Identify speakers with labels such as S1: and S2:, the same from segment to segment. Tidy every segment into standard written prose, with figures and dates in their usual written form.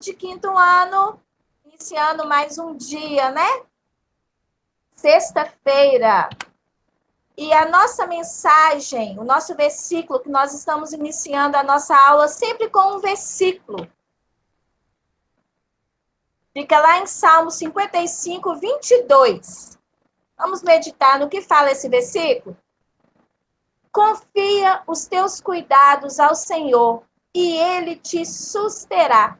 S1: de quinto ano, iniciando mais um dia, né? Sexta-feira. E a nossa mensagem, o nosso versículo, que nós estamos iniciando a nossa aula sempre com um versículo. Fica lá em Salmo 55, 22. Vamos meditar no que fala esse versículo? Confia os teus cuidados ao Senhor e Ele te susterá.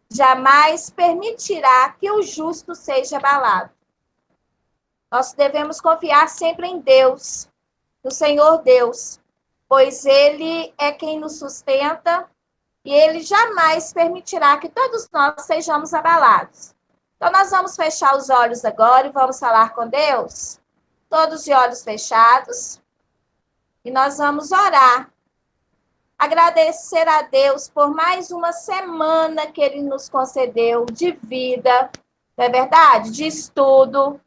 S1: Jamais permitirá que o justo seja abalado. Nós devemos confiar sempre em Deus, no Senhor Deus, pois Ele é quem nos sustenta e Ele jamais permitirá que todos nós sejamos abalados. Então, nós vamos fechar os olhos agora e vamos falar com Deus, todos de olhos fechados, e nós vamos orar. Agradecer a Deus por mais uma semana que Ele nos concedeu de vida, não é verdade? De estudo.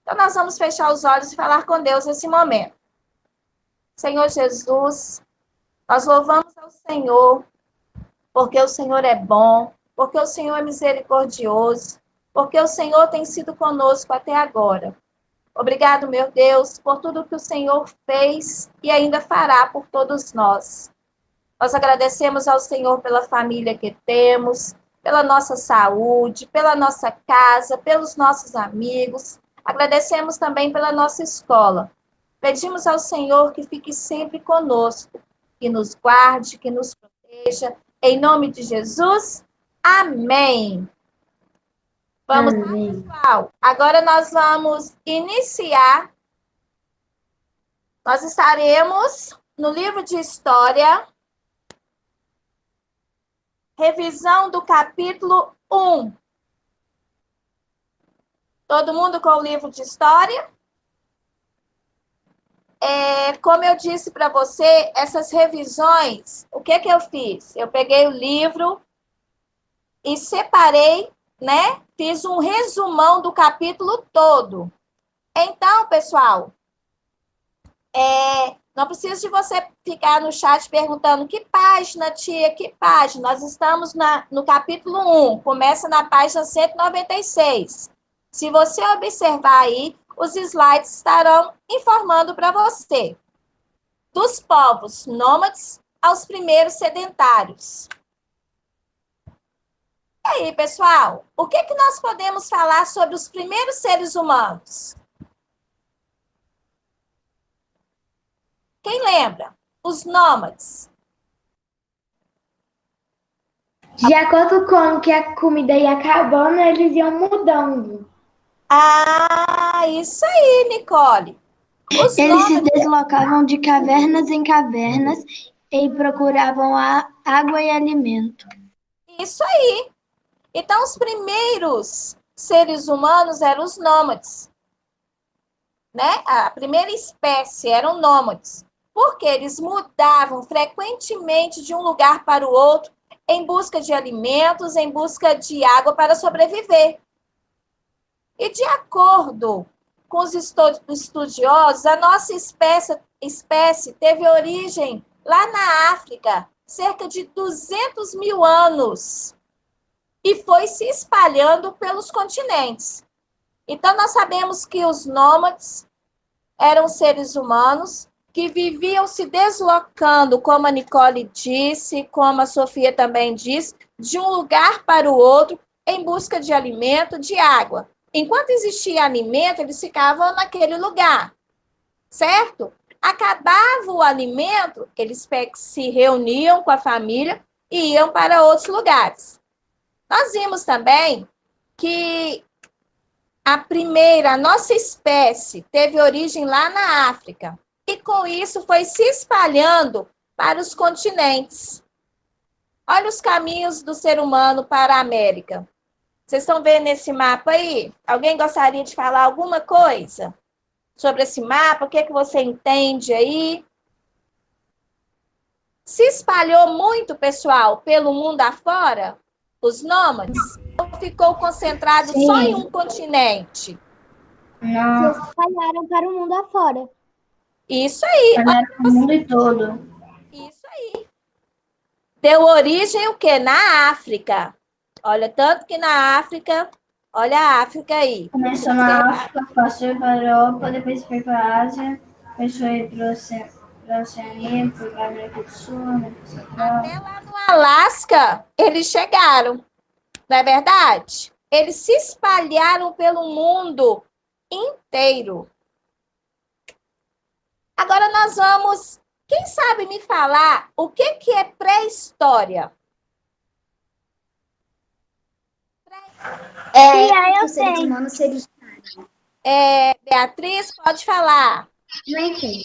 S1: Então, nós vamos fechar os olhos e falar com Deus nesse momento. Senhor Jesus, nós louvamos ao Senhor, porque o Senhor é bom, porque o Senhor é misericordioso, porque o Senhor tem sido conosco até agora. Obrigado, meu Deus, por tudo que o Senhor fez e ainda fará por todos nós. Nós agradecemos ao Senhor pela família que temos, pela nossa saúde, pela nossa casa, pelos nossos amigos. Agradecemos também pela nossa escola. Pedimos ao Senhor que fique sempre conosco, que nos guarde, que nos proteja. Em nome de Jesus, amém. Vamos
S2: Amém.
S1: lá, pessoal? Agora nós vamos iniciar. Nós estaremos no livro de História, revisão do capítulo 1. Todo mundo com o livro de História? Como eu disse para você, essas revisões, o que eu fiz? Eu peguei o livro e separei, né? Fiz um resumão do capítulo todo. Então, pessoal, não precisa de você ficar no chat perguntando que página, tia, que página. Nós estamos no capítulo 1, começa na página 196. Se você observar aí, os slides estarão informando para você. Dos povos nômades aos primeiros sedentários. E aí, pessoal, o que nós podemos falar sobre os primeiros seres humanos? Quem lembra? Os nômades.
S2: De acordo com que a comida ia acabando, eles iam mudando.
S1: Ah, isso aí, Nicole. Os
S2: Eles se
S1: nômades...
S2: deslocavam de cavernas em cavernas e procuravam água e alimento.
S1: Isso aí. Então, os primeiros seres humanos eram os nômades. Né? A primeira espécie eram nômades. Porque eles mudavam frequentemente de um lugar para o outro em busca de alimentos, em busca de água para sobreviver. E de acordo com os estudiosos, a nossa espécie teve origem lá na África, cerca de 200 mil anos, e foi se espalhando pelos continentes. Então, nós sabemos que os nômades eram seres humanos que viviam se deslocando, como a Nicole disse, como a Sofia também disse, de um lugar para o outro em busca de alimento, de água. Enquanto existia alimento, eles ficavam naquele lugar, certo? Acabava o alimento, eles se reuniam com a família e iam para outros lugares. Nós vimos também que a nossa espécie teve origem lá na África e com isso foi se espalhando para os continentes. Olha os caminhos do ser humano para a América. Vocês estão vendo esse mapa aí? Alguém gostaria de falar alguma coisa sobre esse mapa? O que você entende aí? Se espalhou muito, pessoal, pelo mundo afora, os nômades? Ou ficou concentrado só em um continente?
S2: Não.
S3: Se espalharam para o mundo afora.
S1: Isso aí.
S2: Espalharam o mundo todo.
S1: Isso aí. Deu origem o quê? Na África. Olha, tanto que na África, olha a África aí.
S4: Começou na África, passou para a Europa, depois foi para a Ásia, depois foi para a Oceania, foi para a América do Sul, América Central.
S1: Até lá no Alasca, eles chegaram, não é verdade? Eles se espalharam pelo mundo inteiro. Agora nós vamos... Quem sabe me falar o que é pré-história?
S3: Eu sei.
S2: humanos seres
S1: Beatriz, pode falar.
S2: Nem sei.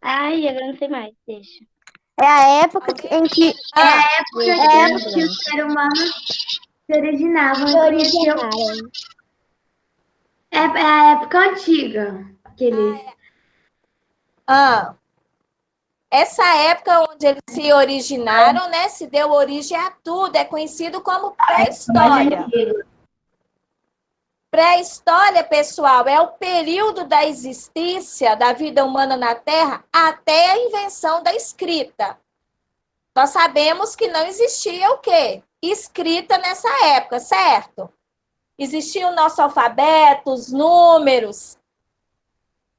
S3: Ai, agora não sei mais, deixa. É a época em que...
S2: É a época que os seres humanos se originavam e conheciam. É a época antiga que eles.
S1: Essa época onde eles se originaram, né? Se deu origem a tudo. É conhecido como pré-história. Pré-história, pessoal, é o período da existência da vida humana na Terra até a invenção da escrita. Nós sabemos que não existia o quê? Escrita nessa época, certo? Existia o nosso alfabeto, os números,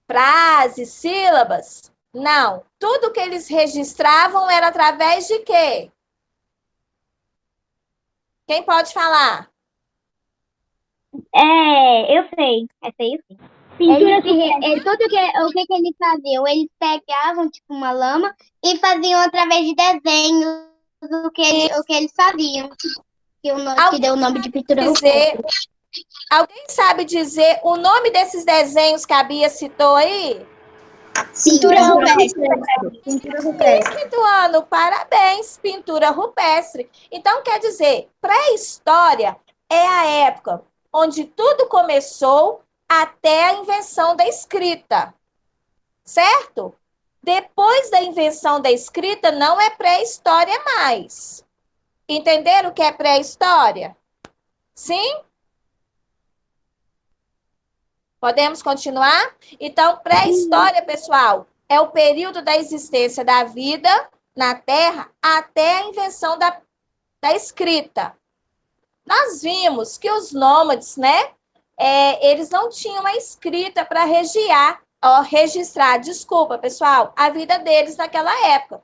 S1: frases, sílabas? Não. Tudo que eles registravam era através de quê? Quem pode falar?
S3: Eu sei. Essa aí eu sei. O que eles faziam? Eles pegavam, tipo, uma lama e faziam através de desenhos o que eles faziam. Que deu o nome de pintura rupestre.
S1: Alguém sabe dizer o nome desses desenhos que a Bia citou aí?
S3: Pintura rupestre.
S1: Quinto ano, parabéns, pintura rupestre. Então, quer dizer, pré-história é a época onde tudo começou até a invenção da escrita, certo? Depois da invenção da escrita, não é pré-história mais. Entenderam o que é pré-história? Sim? Podemos continuar? Então, pré-história, pessoal, é o período da existência da vida na Terra até a invenção da escrita. Nós vimos que os nômades, né, eles não tinham uma escrita para registrar, desculpa, pessoal, a vida deles naquela época.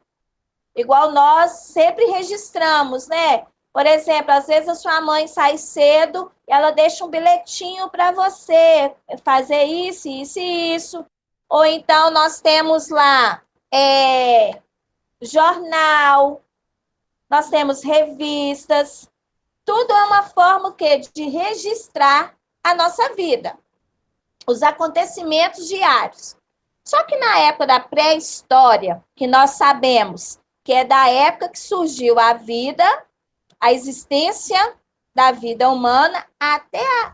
S1: Igual nós sempre registramos, né? Por exemplo, às vezes a sua mãe sai cedo e ela deixa um bilhetinho para você fazer isso, isso e isso. Ou então nós temos lá jornal, nós temos revistas. Tudo é uma forma o quê? De registrar a nossa vida, os acontecimentos diários. Só que na época da pré-história, que nós sabemos que é da época que surgiu a vida, a existência da vida humana até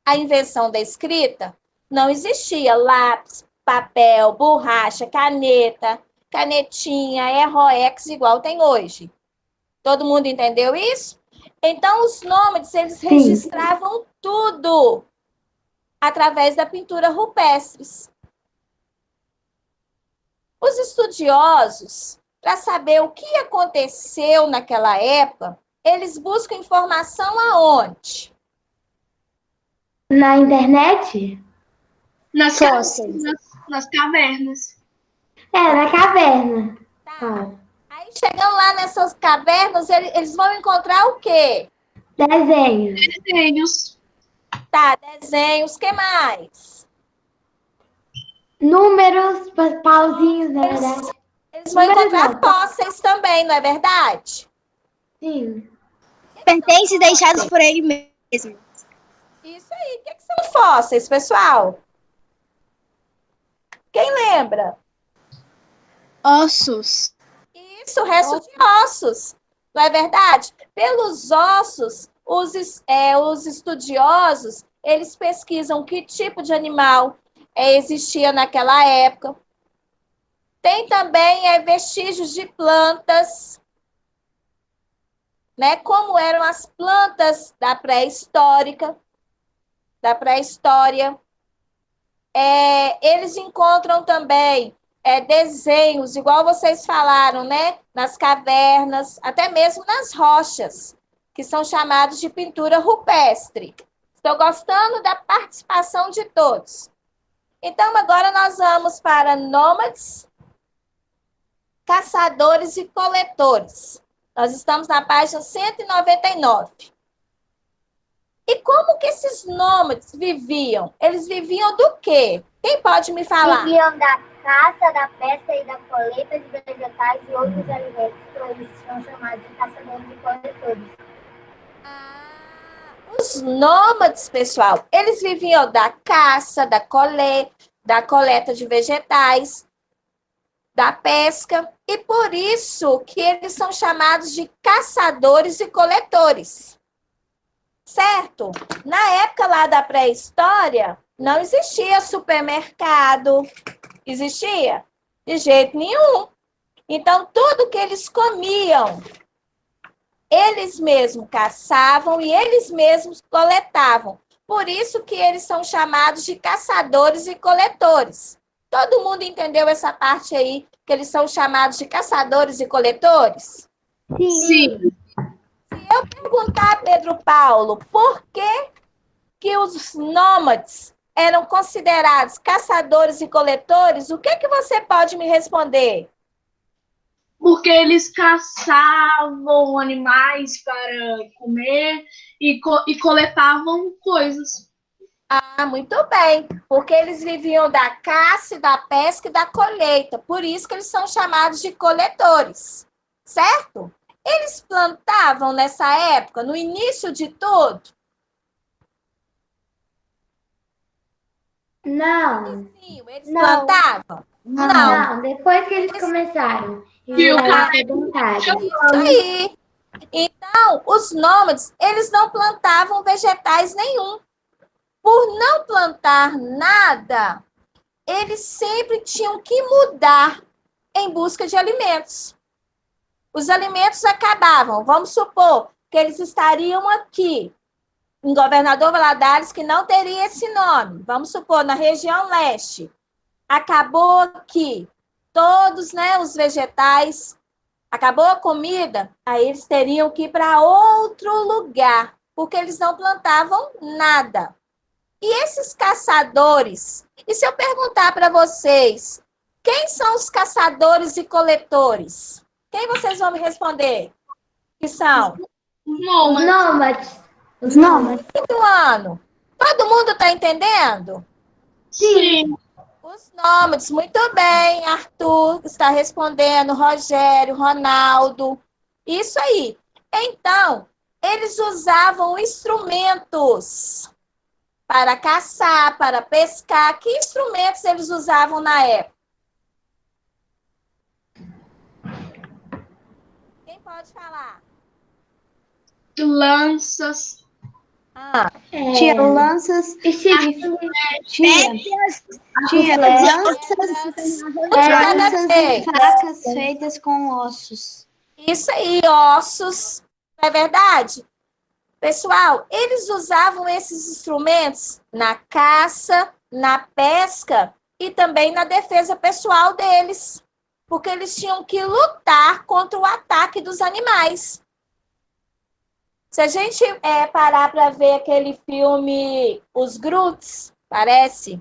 S1: a invenção da escrita, não existia lápis, papel, borracha, caneta, canetinha, Erroex igual tem hoje. Todo mundo entendeu isso? Então, os nômades, eles registravam tudo através da pintura rupestres. Os estudiosos, para saber o que aconteceu naquela época, eles buscam informação aonde?
S2: Na internet?
S4: Nas cavernas.
S2: Na caverna.
S1: Tá. Aí, chegando lá nessas cavernas, eles vão encontrar o quê?
S2: Desenhos.
S4: Desenhos.
S1: Tá, desenhos, o que mais?
S2: Números, pauzinhos, na verdade.
S1: Eles vão encontrar fósseis também, não é verdade?
S2: Sim.
S3: Pertences deixados por ele mesmo.
S1: Isso aí. O que são fósseis, pessoal? Quem lembra?
S3: Ossos.
S1: Isso, resto de ossos. Não é verdade? Pelos ossos, os estudiosos, eles pesquisam que tipo de animal existia naquela época. Tem também vestígios de plantas, né? Como eram as plantas da pré-história. Eles encontram também desenhos, igual vocês falaram, né? Nas cavernas, até mesmo nas rochas, que são chamados de pintura rupestre. Estou gostando da participação de todos. Então, agora nós vamos para nômades, caçadores e coletores. Nós estamos na página 199. E como que esses nômades viviam? Eles viviam do quê? Quem pode me falar?
S5: Viviam da caça, da pesca e da coleta de vegetais e outros alimentos, então eles são chamados de caçadores e coletores.
S1: Os nômades, pessoal, eles viviam da caça, da coleta de vegetais, da pesca, e por isso que eles são chamados de caçadores e coletores. Certo? Na época lá da pré-história, não existia supermercado. Existia? De jeito nenhum. Então, tudo que eles comiam, eles mesmos caçavam e eles mesmos coletavam. Por isso que eles são chamados de caçadores e coletores. Todo mundo entendeu essa parte aí, que eles são chamados de caçadores e coletores?
S2: Sim.
S1: Se eu perguntar, Pedro Paulo, por que os nômades eram considerados caçadores e coletores, o que você pode me responder?
S6: Porque eles caçavam animais para comer e coletavam coisas.
S1: Ah, muito bem, porque eles viviam da caça, da pesca e da colheita, por isso que eles são chamados de coletores, certo? Eles plantavam nessa época, no início de tudo?
S5: Não.
S1: Sim, eles
S5: Não.
S1: plantavam?
S5: Não, depois que eles começaram.
S6: E o cara-
S1: Isso aí. Então, os nômades, eles não plantavam vegetais nenhum. Por não plantar nada, eles sempre tinham que mudar em busca de alimentos. Os alimentos acabavam. Vamos supor que eles estariam aqui, em Governador Valadares, que não teria esse nome. Vamos supor, na região leste. Acabou aqui todos, né, os vegetais, acabou a comida, aí eles teriam que ir para outro lugar, porque eles não plantavam nada. E esses caçadores? E se eu perguntar para vocês, quem são os caçadores e coletores? Quem vocês vão me responder? Que são?
S5: Os nômades.
S2: Os nômades.
S1: Do ano. Todo mundo está entendendo?
S6: Sim.
S1: Os nômades, muito bem. Arthur está respondendo, Rogério, Ronaldo. Isso aí. Então, eles usavam instrumentos para caçar, para pescar. Que instrumentos eles usavam na época? Quem pode falar?
S6: Lanças.
S2: Tinha lanças. Tinha lanças e facas feitas com ossos.
S1: Isso aí, ossos. Não é verdade? Pessoal, eles usavam esses instrumentos na caça, na pesca e também na defesa pessoal deles, porque eles tinham que lutar contra o ataque dos animais. Se a gente parar para ver aquele filme Os Grutes, parece?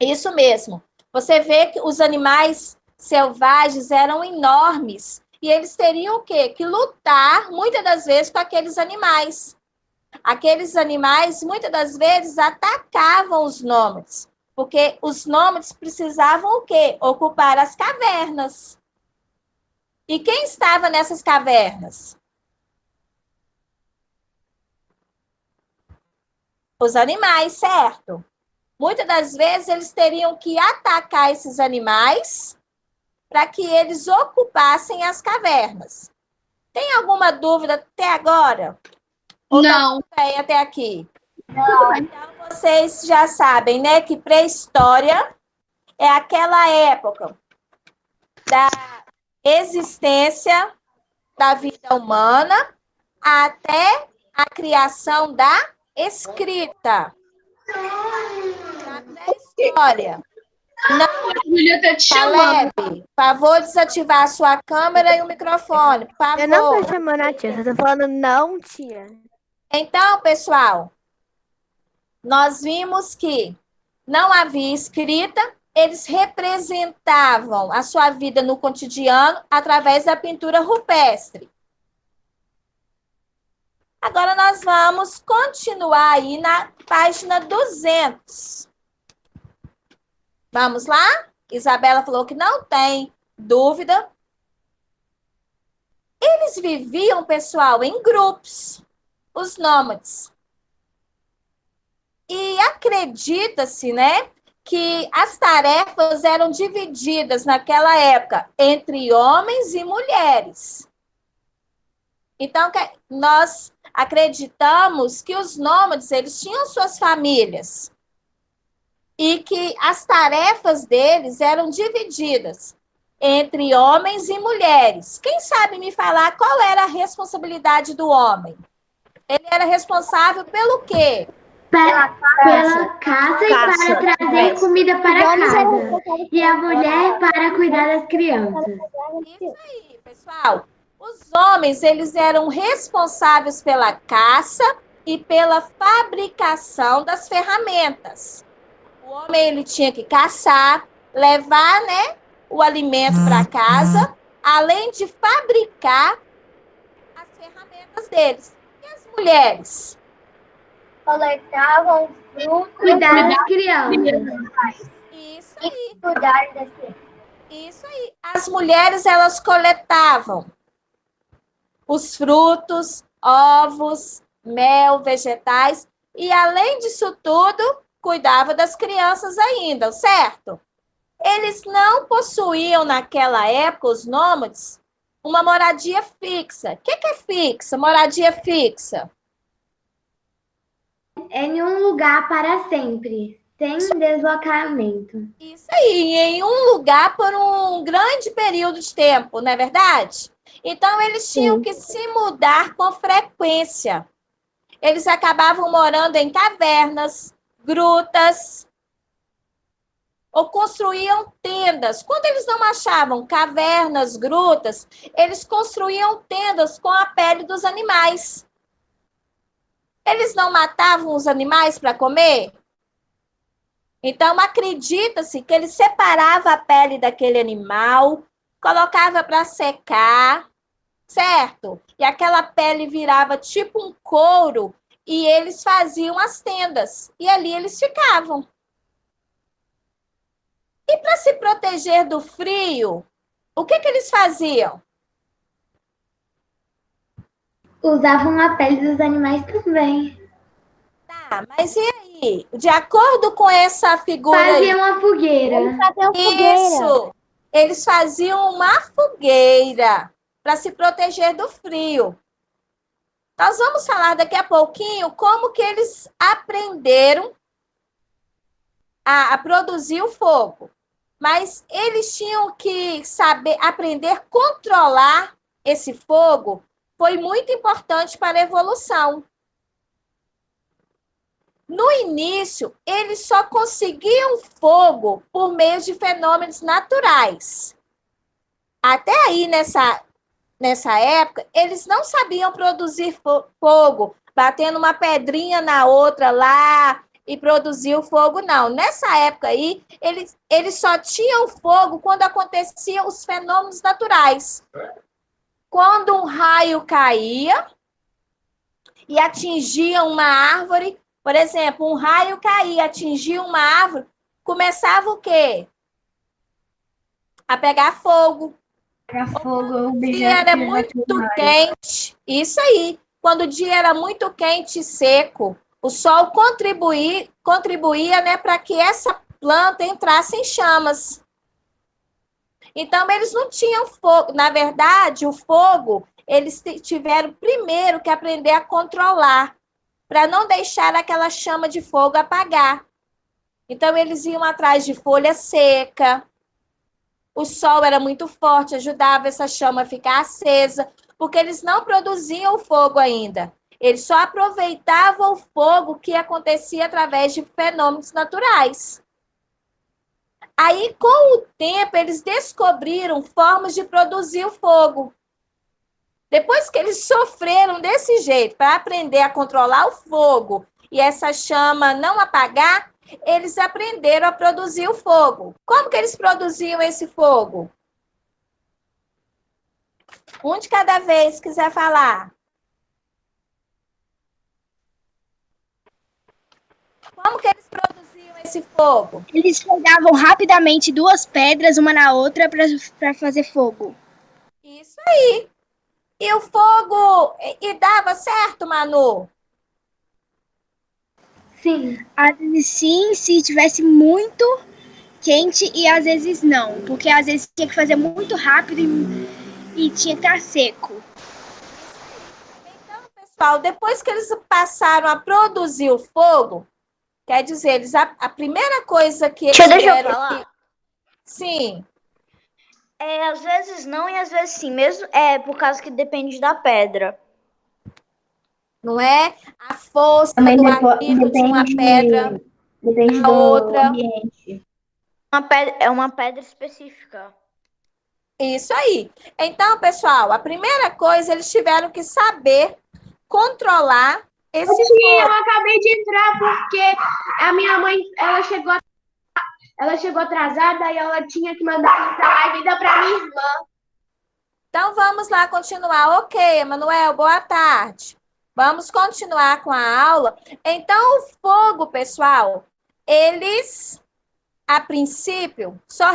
S1: Isso mesmo. Você vê que os animais selvagens eram enormes e eles teriam o quê? Que lutar, muitas das vezes, com aqueles animais. Aqueles animais, muitas das vezes, atacavam os nômades, porque os nômades precisavam o quê? Ocupar as cavernas. E quem estava nessas cavernas? Os animais, certo? Muitas das vezes, eles teriam que atacar esses animais para que eles ocupassem as cavernas. Tem alguma dúvida até agora? Ou
S6: Não.
S1: tá bem até aqui? Não. Então, vocês já sabem, né, que pré-história é aquela época da existência da vida humana até a criação da escrita. Na pré-história.
S6: A Júlia tá te chamando.
S1: Caleb, favor desativar a sua câmera e o microfone, por favor.
S7: Eu não tô chamando a tia, eu tô falando não, tia.
S1: Então, pessoal, nós vimos que não havia escrita, eles representavam a sua vida no cotidiano através da pintura rupestre. Agora nós vamos continuar aí na página 200. Vamos lá? Isabela falou que não tem dúvida. Eles viviam, pessoal, em grupos, os nômades. E acredita-se, né, que as tarefas eram divididas naquela época entre homens e mulheres. Então, nós acreditamos que os nômades, eles tinham suas famílias e que as tarefas deles eram divididas entre homens e mulheres. Quem sabe me falar qual era a responsabilidade do homem? Ele era responsável pelo quê?
S2: Pela caça e para trazer comida para casa. E a mulher para cuidar das crianças.
S1: Isso aí, pessoal. Os homens, eles eram responsáveis pela caça e pela fabricação das ferramentas. O homem, ele tinha que caçar, levar, né, o alimento para casa, além de fabricar as ferramentas deles. E as mulheres?
S5: Coletavam frutos.
S2: Cuidar das crianças.
S1: Isso aí.
S5: Cuidar das crianças.
S1: Isso aí. As mulheres, elas coletavam os frutos, ovos, mel, vegetais, e além disso tudo, cuidava das crianças ainda, certo? Eles não possuíam naquela época, os nômades, uma moradia fixa. O que é fixa? Moradia fixa?
S2: É em um lugar para sempre, sem deslocamento.
S1: Isso aí, em um lugar por um grande período de tempo, não é verdade? Então, eles tinham que se mudar com frequência. Eles acabavam morando em cavernas, grutas, ou construíam tendas. Quando eles não achavam cavernas, grutas, eles construíam tendas com a pele dos animais. Eles não matavam os animais para comer? Então, acredita-se que ele separava a pele daquele animal, colocava para secar, certo? E aquela pele virava tipo um couro e eles faziam as tendas. E ali eles ficavam. E para se proteger do frio, o que eles faziam?
S2: Usavam a pele dos animais também.
S1: Tá, mas e aí? De acordo com essa figura
S2: Faziam uma fogueira.
S1: Isso! Eles faziam uma fogueira para se proteger do frio. Nós vamos falar daqui a pouquinho como que eles aprenderam a produzir o fogo. Mas eles tinham que saber, aprender a controlar esse fogo. Foi muito importante para a evolução. No início, eles só conseguiam fogo por meio de fenômenos naturais. Até aí, nessa época, eles não sabiam produzir fogo, batendo uma pedrinha na outra lá e produzir o fogo, não. Nessa época aí, eles só tinham fogo quando aconteciam os fenômenos naturais. Quando um raio caía e atingia uma árvore, por exemplo, um raio caía, atingia uma árvore, começava o quê? A pegar fogo.
S4: O
S1: dia era muito quente, isso aí. Quando o dia era muito quente e seco, o sol contribuía, né, para que essa planta entrasse em chamas. Então, eles não tinham fogo. Na verdade, o fogo, eles tiveram primeiro que aprender a controlar, para não deixar aquela chama de fogo apagar. Então, eles iam atrás de folha seca. O sol era muito forte, ajudava essa chama a ficar acesa, porque eles não produziam fogo ainda. Eles só aproveitavam o fogo que acontecia através de fenômenos naturais. Aí, com o tempo, eles descobriram formas de produzir o fogo. Depois que eles sofreram desse jeito, para aprender a controlar o fogo e essa chama não apagar, eles aprenderam a produzir o fogo. Como que eles produziam esse fogo? Um de cada vez quiser falar. Como que eles produziam esse fogo?
S8: Eles pegavam rapidamente 2 pedras uma na outra para fazer fogo.
S1: Isso aí. E o fogo, e dava certo, Manu?
S2: Sim.
S8: Às vezes sim, se tivesse muito quente, e às vezes não. Porque às vezes tinha que fazer muito rápido e tinha que estar seco.
S1: Então, pessoal, depois que eles passaram a produzir o fogo, quer dizer, a primeira coisa que eles
S9: Deixa eu
S1: fizeram...
S9: falar.
S1: Sim.
S9: Às vezes não e às vezes sim, mesmo por causa que depende da pedra.
S1: Não é? A força
S4: Também
S1: do ativo de uma pedra,
S4: depende
S1: a
S4: do
S1: outra.
S4: ambiente.
S9: É uma pedra específica.
S1: Isso aí. Então, pessoal, a primeira coisa, eles tiveram que saber controlar esse
S2: Tia,
S1: fogo.
S2: eu acabei de entrar porque a minha mãe, ela chegou atrasada e ela tinha que mandar a live ainda para minha irmã.
S1: Então, vamos lá continuar. Ok, Emanuel, boa tarde. Vamos continuar com a aula. Então, o fogo, pessoal, eles, a princípio, só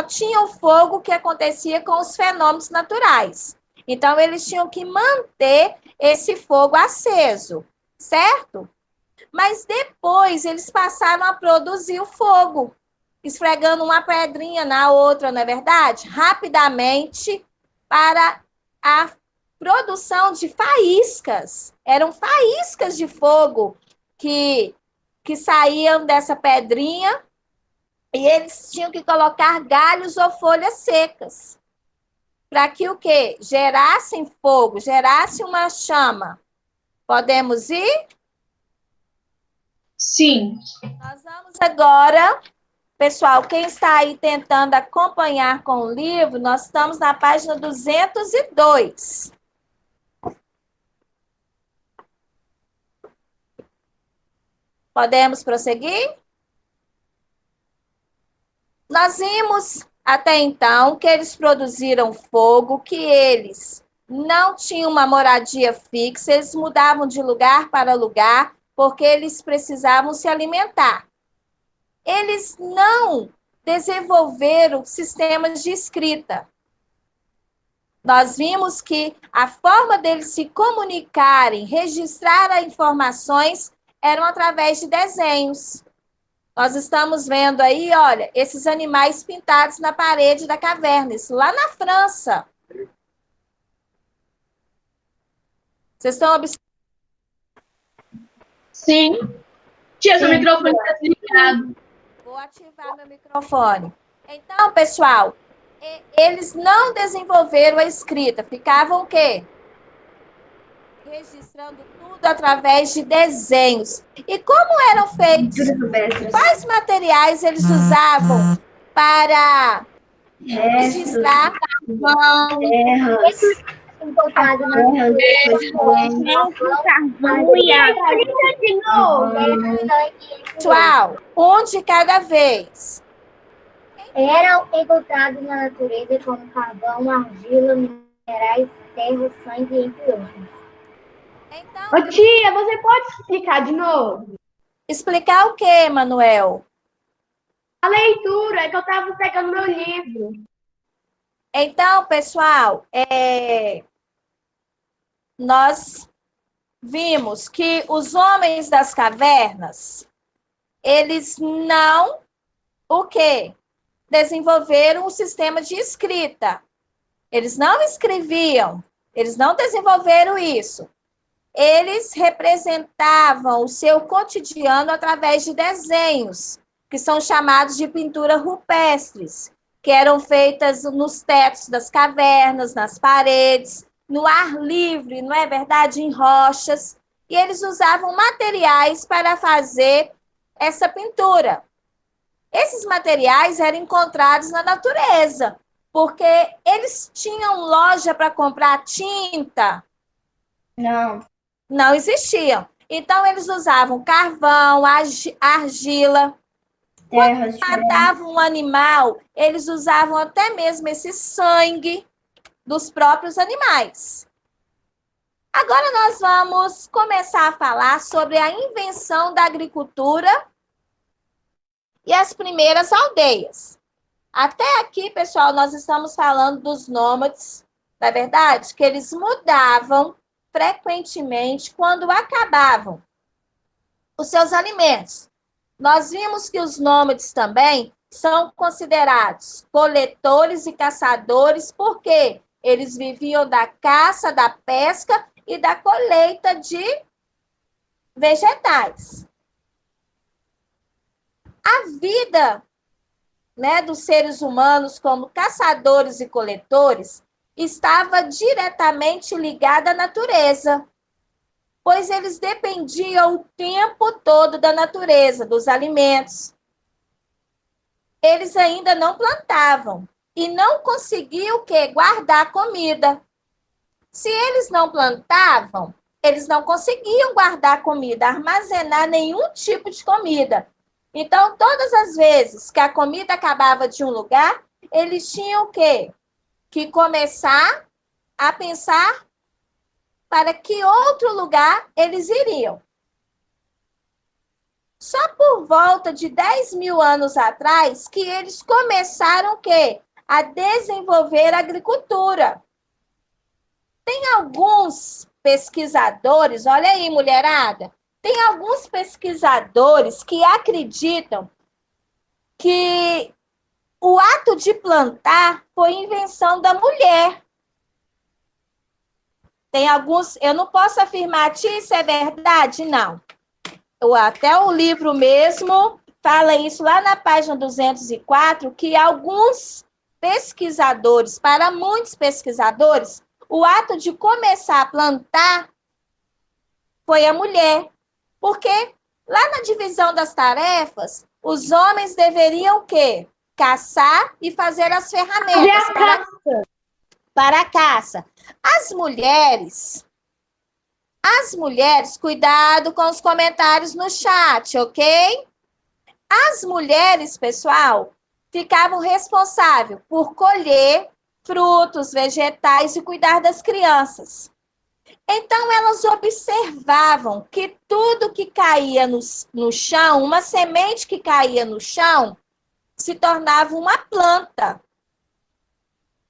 S1: tinham fogo que acontecia com os fenômenos naturais. Então, eles tinham que manter esse fogo aceso, certo? Mas depois, eles passaram a produzir o fogo, esfregando uma pedrinha na outra, não é verdade? Rapidamente, para a produção de faíscas. Eram faíscas de fogo que saíam dessa pedrinha e eles tinham que colocar galhos ou folhas secas. Para que o quê? Gerassem fogo, gerasse uma chama. Podemos ir?
S6: Sim.
S1: Nós vamos agora... Pessoal, quem está aí tentando acompanhar com o livro, nós estamos na página 202. Podemos prosseguir? Nós vimos até então que eles produziram fogo, que eles não tinham uma moradia fixa, eles mudavam de lugar para lugar, porque eles precisavam se alimentar. Eles não desenvolveram sistemas de escrita. Nós vimos que a forma deles se comunicarem, registrar informações, eram através de desenhos. Nós estamos vendo aí, olha, esses animais pintados na parede da caverna, isso lá na França. Vocês estão observando?
S6: Sim. Tia, seu microfone está desligado.
S1: Vou ativar meu microfone. Então, pessoal, eles não desenvolveram a escrita. Ficavam o quê? Registrando tudo através de desenhos. E como eram feitos? Quais materiais eles usavam para registrar?
S5: Encontrado na
S1: Pessoal, um de cada vez.
S5: Eram encontrados na natureza como carvão, argila, minerais, terra, sangue, entre outros.
S1: Então,
S2: Ô, tia, você pode explicar de novo?
S1: explicar o quê, Manuel?
S2: A leitura, é que eu estava pegando meu livro.
S1: Então, pessoal, nós vimos que os homens das cavernas, eles não, o quê? Desenvolveram um sistema de escrita. Eles não escreviam, eles não desenvolveram isso. Eles representavam o seu cotidiano através de desenhos, que são chamados de pinturas rupestres, que eram feitas nos tetos das cavernas, nas paredes, no ar livre, não é verdade? Em rochas. E eles usavam materiais para fazer essa pintura. Esses materiais eram encontrados na natureza, porque eles tinham loja para comprar tinta. Não existiam. Então, eles usavam carvão, argila. Quando matavam um animal, eles usavam até mesmo esse sangue dos próprios animais. Agora nós vamos começar a falar sobre a invenção da agricultura e as primeiras aldeias. Até aqui, pessoal, nós estamos falando dos nômades, na verdade, que eles mudavam frequentemente quando acabavam os seus alimentos. Nós vimos que os nômades também são considerados coletores e caçadores, porque eles viviam da caça, da pesca e da colheita de vegetais. A vida, né, dos seres humanos como caçadores e coletores estava diretamente ligada à natureza, pois eles dependiam o tempo todo da natureza, dos alimentos. Eles ainda não plantavam e não conseguiam o quê? Guardar comida. Se eles não plantavam, eles não conseguiam guardar comida, armazenar nenhum tipo de comida. Então, todas as vezes que a comida acabava de um lugar, eles tinham o quê? Que começar a pensar para que outro lugar eles iriam. Só por volta de 10 mil anos atrás que eles começaram o quê? A desenvolver a agricultura. Tem alguns pesquisadores, olha aí, mulherada, tem alguns pesquisadores que acreditam que o ato de plantar foi invenção da mulher. Tem alguns, eu não posso afirmar, tia, isso é verdade? Não. Até o livro mesmo fala isso lá na página 204, que alguns pesquisadores, para muitos pesquisadores, o ato de começar a plantar foi a mulher. Porque lá na divisão das tarefas, os homens deveriam o quê? Caçar e fazer as ferramentas para a caça. As mulheres, cuidado com os comentários no chat, ok? As mulheres, pessoal, ficavam responsáveis por colher frutos, vegetais e cuidar das crianças. Então, elas observavam que tudo que caía no chão, uma semente que caía no chão, se tornava uma planta.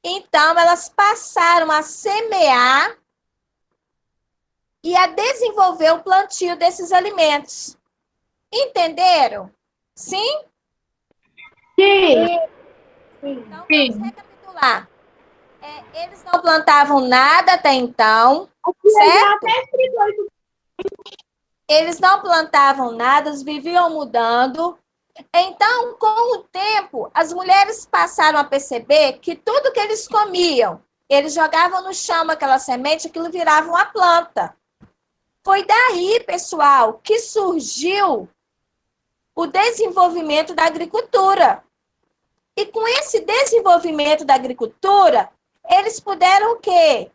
S1: Então, elas passaram a semear e a desenvolver o plantio desses alimentos. Entenderam? Sim?
S2: Sim.
S1: Então, vamos recapitular. Eles não plantavam nada até então, certo? Eles não plantavam nada, eles viviam mudando. Então, com o tempo, as mulheres passaram a perceber que tudo que eles comiam, eles jogavam no chão aquela semente, aquilo virava uma planta. Foi daí, pessoal, que surgiu o desenvolvimento da agricultura. E com esse desenvolvimento da agricultura, eles puderam o quê?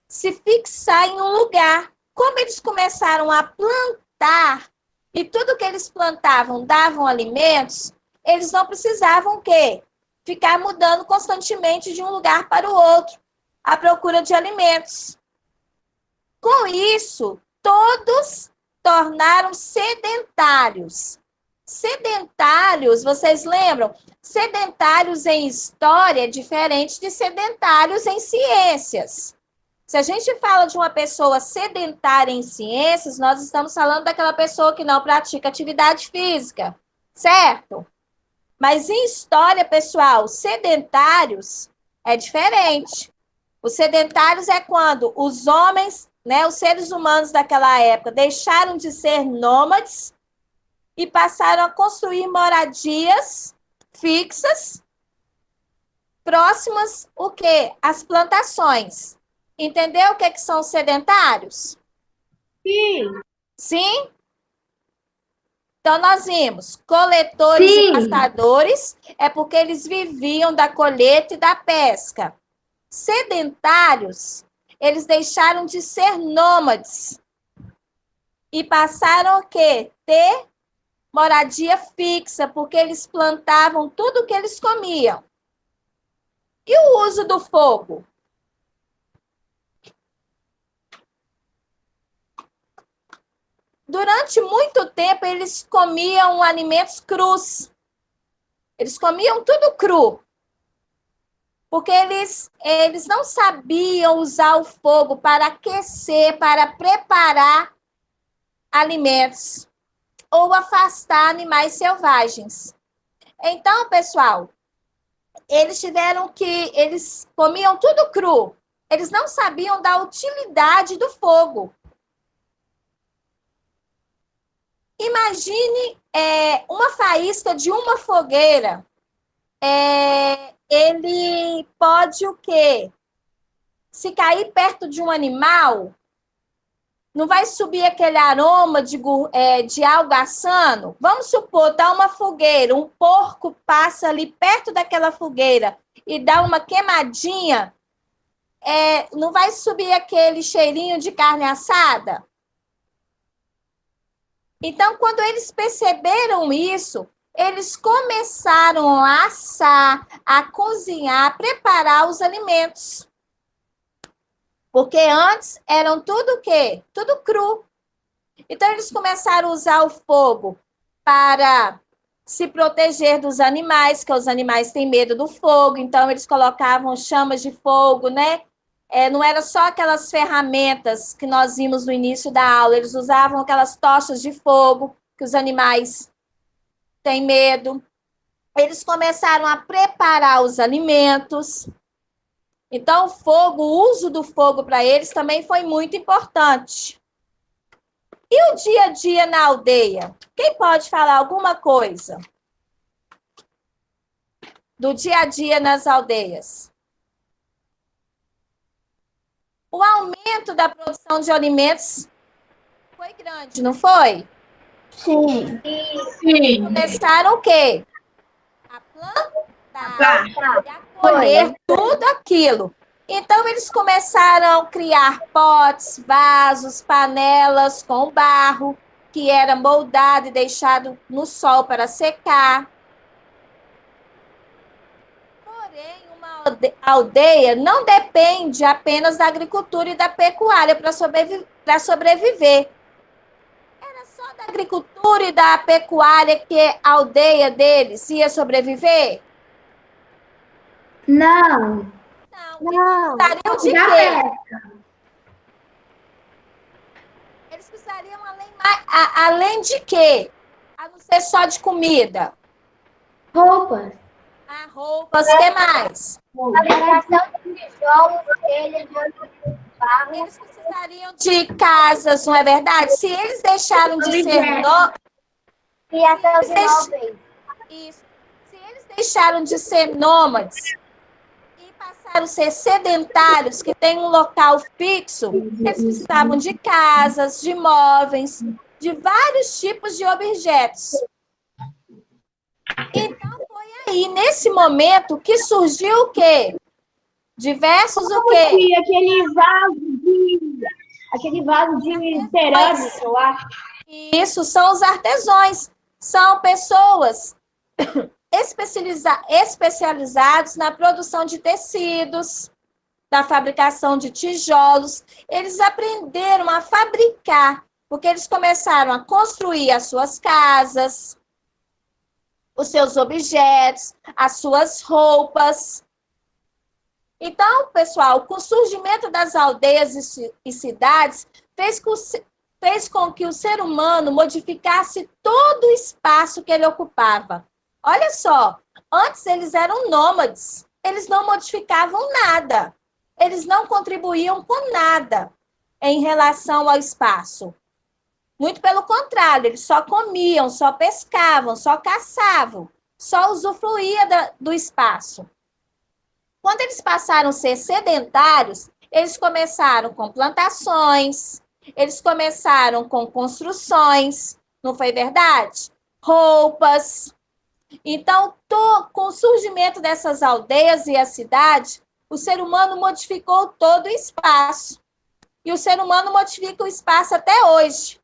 S1: Se fixar em um lugar. Como eles começaram a plantar, e tudo que eles plantavam davam alimentos, eles não precisavam o quê? Ficar mudando constantemente de um lugar para o outro, à procura de alimentos. Com isso, todos tornaram sedentários. Sedentários, vocês lembram? Sedentários em história é diferente de sedentários em ciências. Se a gente fala de uma pessoa sedentária em ciências, nós estamos falando daquela pessoa que não pratica atividade física, certo? Mas em história, pessoal, sedentários é diferente. Os sedentários é quando os homens, né, os seres humanos daquela época, deixaram de ser nômades e passaram a construir moradias fixas, próximas, o quê? As plantações. Entendeu o que são os sedentários?
S2: Sim.
S1: Sim? Então, nós vimos coletores
S2: Sim.
S1: e caçadores, é porque eles viviam da colheita e da pesca. Sedentários, eles deixaram de ser nômades e passaram o quê? Ter moradia fixa, porque eles plantavam tudo o que eles comiam. E o uso do fogo? Durante muito tempo, eles comiam alimentos crus. Eles comiam tudo cru. Porque eles não sabiam usar o fogo para aquecer, para preparar alimentos ou afastar animais selvagens. Então, pessoal, eles comiam tudo cru. Eles não sabiam da utilidade do fogo. Imagine uma faísca de uma fogueira. Ele pode o quê? Se cair perto de um animal, não vai subir aquele aroma de algo assando? Vamos supor, tá uma fogueira, um porco passa ali perto daquela fogueira e dá uma queimadinha, não vai subir aquele cheirinho de carne assada? Então, quando eles perceberam isso, eles começaram a assar, a cozinhar, a preparar os alimentos. Porque antes eram tudo o quê? Tudo cru. Então, eles começaram a usar o fogo para se proteger dos animais, que os animais têm medo do fogo. Então, eles colocavam chamas de fogo, né? Não era só aquelas ferramentas que nós vimos no início da aula. Eles usavam aquelas tochas de fogo, que os animais têm medo. Eles começaram a preparar os alimentos. Então, o uso do fogo para eles também foi muito importante. E o dia a dia na aldeia? Quem pode falar alguma coisa do dia a dia nas aldeias? O aumento da produção de alimentos foi grande, não foi?
S4: Sim.
S6: Sim.
S1: Começaram o quê? A plantar e a colher tudo aquilo. Então, eles começaram a criar potes, vasos, panelas com barro, que era moldado e deixado no sol para secar. Porém, uma aldeia não depende apenas da agricultura e da pecuária para sobreviver. Era só da agricultura e da pecuária que a aldeia deles ia sobreviver?
S2: Não.
S1: Não. Eles precisariam de quê? Eles precisariam além de quê? A não ser só de comida.
S2: Roupas.
S1: Roupas, o que mais?
S5: Fabricação de tijolos, telhas, de barro.
S1: Eles precisariam de casas, não é verdade? Se eles deixaram de ser
S5: Criação de móveis.
S1: Isso. Se eles deixaram de ser nômades e passaram a ser sedentários, que tem um local fixo, eles precisavam de casas, de móveis, de vários tipos de objetos. Então, foi aí, nesse momento, que surgiu o quê? Diversos o quê?
S2: Aquele vaso de cerâmica, eu acho.
S1: Isso, são os artesãos. São pessoas especializados na produção de tecidos, na fabricação de tijolos. Eles aprenderam a fabricar, porque eles começaram a construir as suas casas, os seus objetos, as suas roupas. Então, pessoal, com o surgimento das aldeias e cidades, fez com que o ser humano modificasse todo o espaço que ele ocupava. Olha só, antes eles eram nômades, eles não modificavam nada, eles não contribuíam com nada em relação ao espaço. Muito pelo contrário, eles só comiam, só pescavam, só caçavam, só usufruíam do espaço. Quando eles passaram a ser sedentários, eles começaram com plantações, eles começaram com construções, Não foi verdade? Roupas. Então, com o surgimento dessas aldeias e a cidade, o ser humano modificou todo o espaço. E o ser humano modifica o espaço até hoje.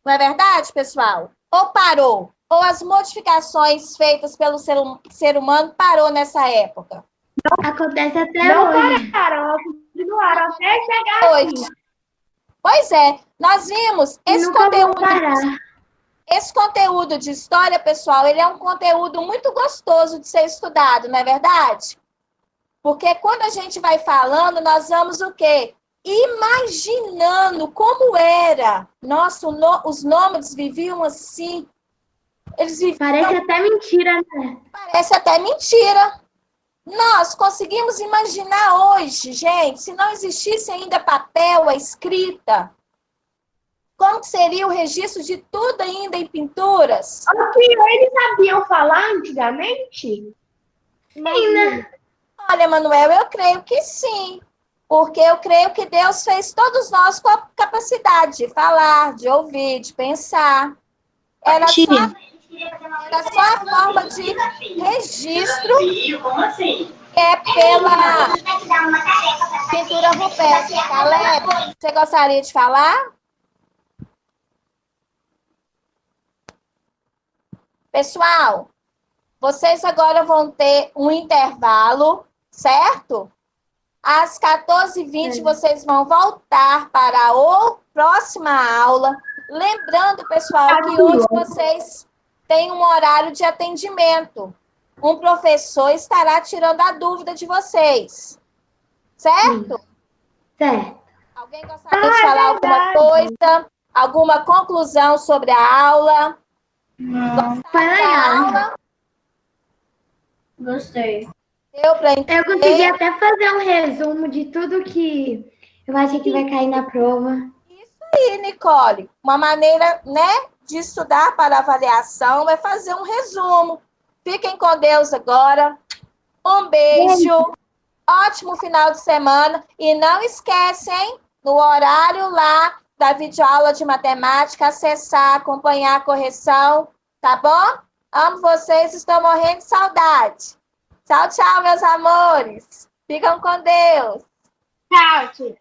S1: Não é verdade, pessoal? Ou parou? Ou as modificações feitas pelo ser humano parou nessa época?
S2: Acontece até hoje. Pararam, continuaram até chegar
S1: hoje. Aqui. Pois é, nós vimos esse conteúdo. Esse conteúdo de história, pessoal, ele é um conteúdo muito gostoso de ser estudado, não é verdade? Porque quando a gente vai falando, nós vamos o quê? Imaginando como era. Nossa, os nômades viviam assim. Eles viviam...
S2: Parece até mentira, né?
S1: Parece até mentira. Nós conseguimos imaginar hoje, gente, se não existisse ainda papel, a escrita, como seria o registro de tudo ainda em pinturas?
S2: O que eles sabiam falar antigamente? Sim, né?
S1: Olha, Manuel, eu creio que sim. Porque eu creio que Deus fez todos nós com a capacidade de falar, de ouvir, de pensar. Era só a forma de registro que é pela pintura rupestre. Caleb, você gostaria de falar? Pessoal, vocês agora vão ter um intervalo, certo? Às 14h20, vocês vão voltar para a próxima aula. Lembrando, pessoal, que hoje vocês têm um horário de atendimento. Um professor estará tirando a dúvida de vocês. Certo?
S2: Certo.
S1: Alguém gostaria de falar alguma coisa? Alguma conclusão sobre a aula?
S4: Não.
S1: Aula?
S4: Gostei.
S1: Eu
S2: consegui até fazer um resumo de tudo que eu acho que vai cair na prova.
S1: Isso aí, Nicole. Uma maneira, né, de estudar para avaliação é fazer um resumo. Fiquem com Deus agora. Um beijo. Ótimo final de semana. E não esquecem, no horário lá da videoaula de matemática, acessar, acompanhar a correção. Tá bom? Amo vocês, estou morrendo de saudade. Tchau, tchau, meus amores. Ficam com Deus.
S2: Tchau, tia.